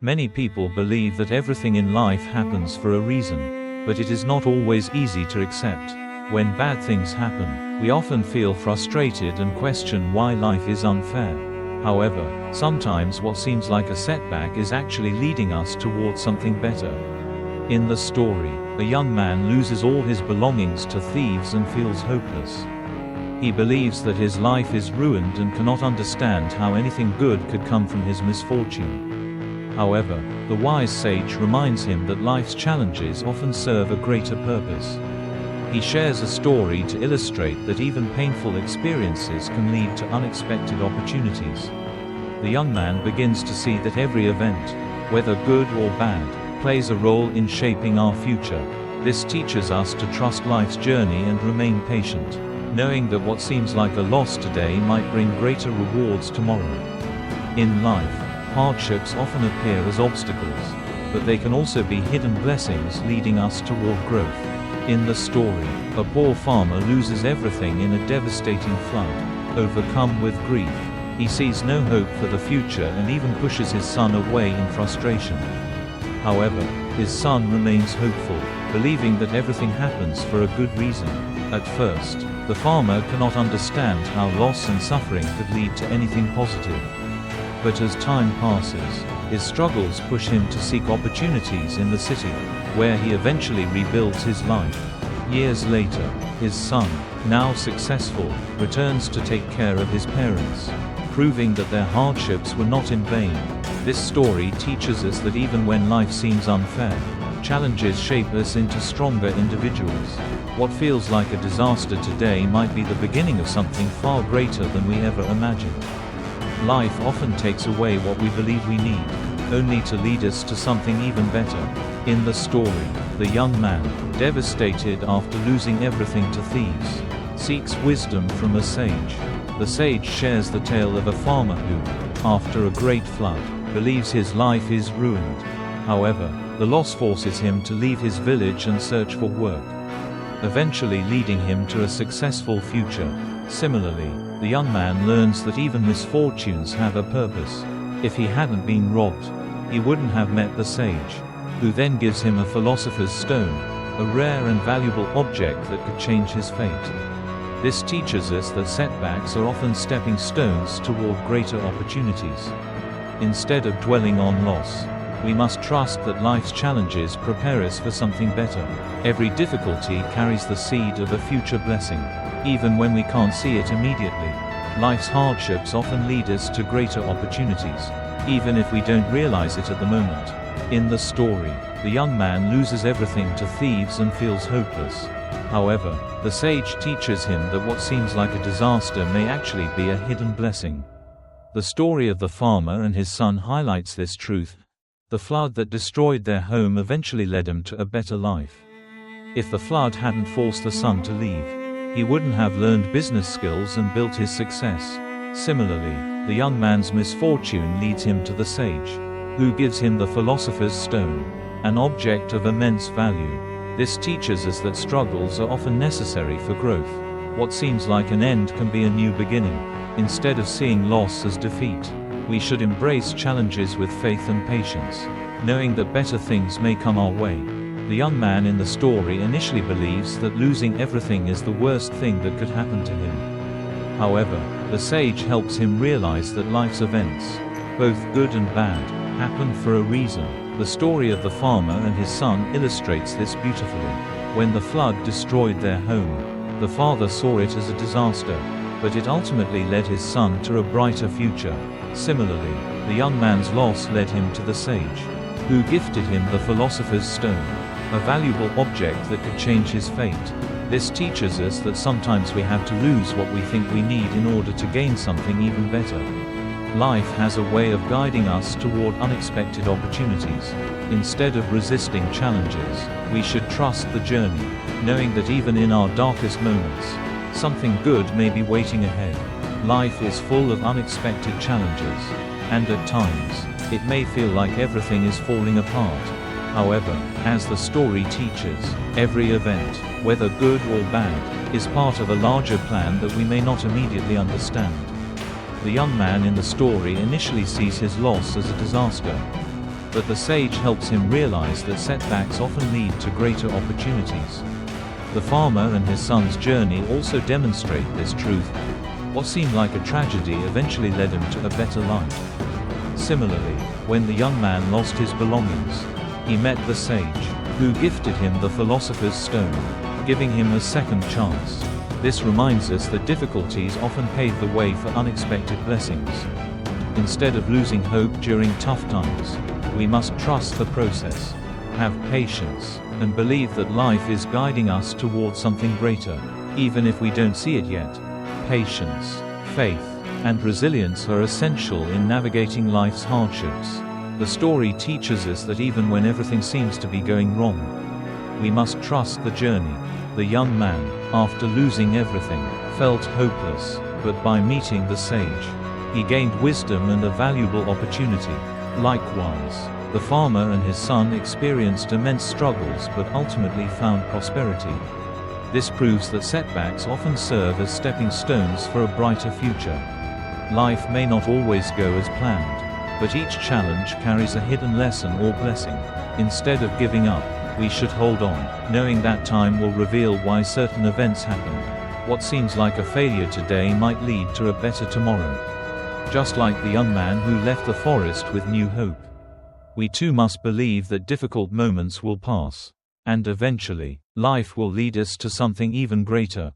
Many people believe that everything in life happens for a reason, but it is not always easy to accept. When bad things happen, we often feel frustrated and question why life is unfair. However, sometimes what seems like a setback is actually leading us towards something better. In the story, a young man loses all his belongings to thieves and feels hopeless. He believes that his life is ruined and cannot understand how anything good could come from his misfortune. However, the wise sage reminds him that life's challenges often serve a greater purpose. He shares a story to illustrate that even painful experiences can lead to unexpected opportunities. The young man begins to see that every event, whether good or bad, plays a role in shaping our future. This teaches us to trust life's journey and remain patient, knowing that what seems like a loss today might bring greater rewards tomorrow. In life, hardships often appear as obstacles, but they can also be hidden blessings leading us toward growth. In the story, a poor farmer loses everything in a devastating flood. Overcome with grief, he sees no hope for the future and even pushes his son away in frustration. However, his son remains hopeful, believing that everything happens for a good reason. At first, the farmer cannot understand how loss and suffering could lead to anything positive. But as time passes, his struggles push him to seek opportunities in the city, where he eventually rebuilds his life. Years later, his son, now successful, returns to take care of his parents, proving that their hardships were not in vain. This story teaches us that even when life seems unfair, challenges shape us into stronger individuals. What feels like a disaster today might be the beginning of something far greater than we ever imagined. Life often takes away what we believe we need, only to lead us to something even better. In the story, the young man, devastated after losing everything to thieves, seeks wisdom from a sage. The sage shares the tale of a farmer who, after a great flood, believes his life is ruined. However, the loss forces him to leave his village and search for work, eventually leading him to a successful future. Similarly, the young man learns that even misfortunes have a purpose. If he hadn't been robbed, he wouldn't have met the sage, who then gives him a philosopher's stone, a rare and valuable object that could change his fate. This teaches us that setbacks are often stepping stones toward greater opportunities. Instead of dwelling on loss, we must trust that life's challenges prepare us for something better. Every difficulty carries the seed of a future blessing. Even when we can't see it immediately, life's hardships often lead us to greater opportunities, even if we don't realize it at the moment. In the story, the young man loses everything to thieves and feels hopeless. However, the sage teaches him that what seems like a disaster may actually be a hidden blessing. The story of the farmer and his son highlights this truth. The flood that destroyed their home eventually led them to a better life. If the flood hadn't forced the son to leave, he wouldn't have learned business skills and built his success. Similarly, the young man's misfortune leads him to the sage, who gives him the philosopher's stone, an object of immense value. This teaches us that struggles are often necessary for growth. What seems like an end can be a new beginning. Instead of seeing loss as defeat, we should embrace challenges with faith and patience, knowing that better things may come our way. The young man in the story initially believes that losing everything is the worst thing that could happen to him. However, the sage helps him realize that life's events, both good and bad, happen for a reason. The story of the farmer and his son illustrates this beautifully. When the flood destroyed their home, the father saw it as a disaster, but it ultimately led his son to a brighter future. Similarly, the young man's loss led him to the sage, who gifted him the philosopher's stone, a valuable object that could change his fate. This teaches us that sometimes we have to lose what we think we need in order to gain something even better. Life has a way of guiding us toward unexpected opportunities. Instead of resisting challenges, we should trust the journey, knowing that even in our darkest moments, something good may be waiting ahead. Life is full of unexpected challenges, and at times, it may feel like everything is falling apart. However, as the story teaches, every event, whether good or bad, is part of a larger plan that we may not immediately understand. The young man in the story initially sees his loss as a disaster, But the sage helps him realize that setbacks often lead to greater opportunities. The farmer and his son's journey also demonstrate this truth. What seemed like a tragedy eventually led him to a better life. Similarly, when the young man lost his belongings, he met the sage, who gifted him the philosopher's stone, giving him a second chance. This reminds us that difficulties often pave the way for unexpected blessings. Instead of losing hope during tough times, we must trust the process, have patience, and believe that life is guiding us towards something greater, even if we don't see it yet. Patience, faith, and resilience are essential in navigating life's hardships. The story teaches us that even when everything seems to be going wrong, we must trust the journey. The young man, after losing everything, felt hopeless, but by meeting the sage, he gained wisdom and a valuable opportunity. Likewise, the farmer and his son experienced immense struggles but ultimately found prosperity. This proves that setbacks often serve as stepping stones for a brighter future. Life may not always go as planned, but each challenge carries a hidden lesson or blessing. Instead of giving up, we should hold on, knowing that time will reveal why certain events happened. What seems like a failure today might lead to a better tomorrow. Just like the young man who left the forest with new hope. We too must believe that difficult moments will pass, and eventually, life will lead us to something even greater.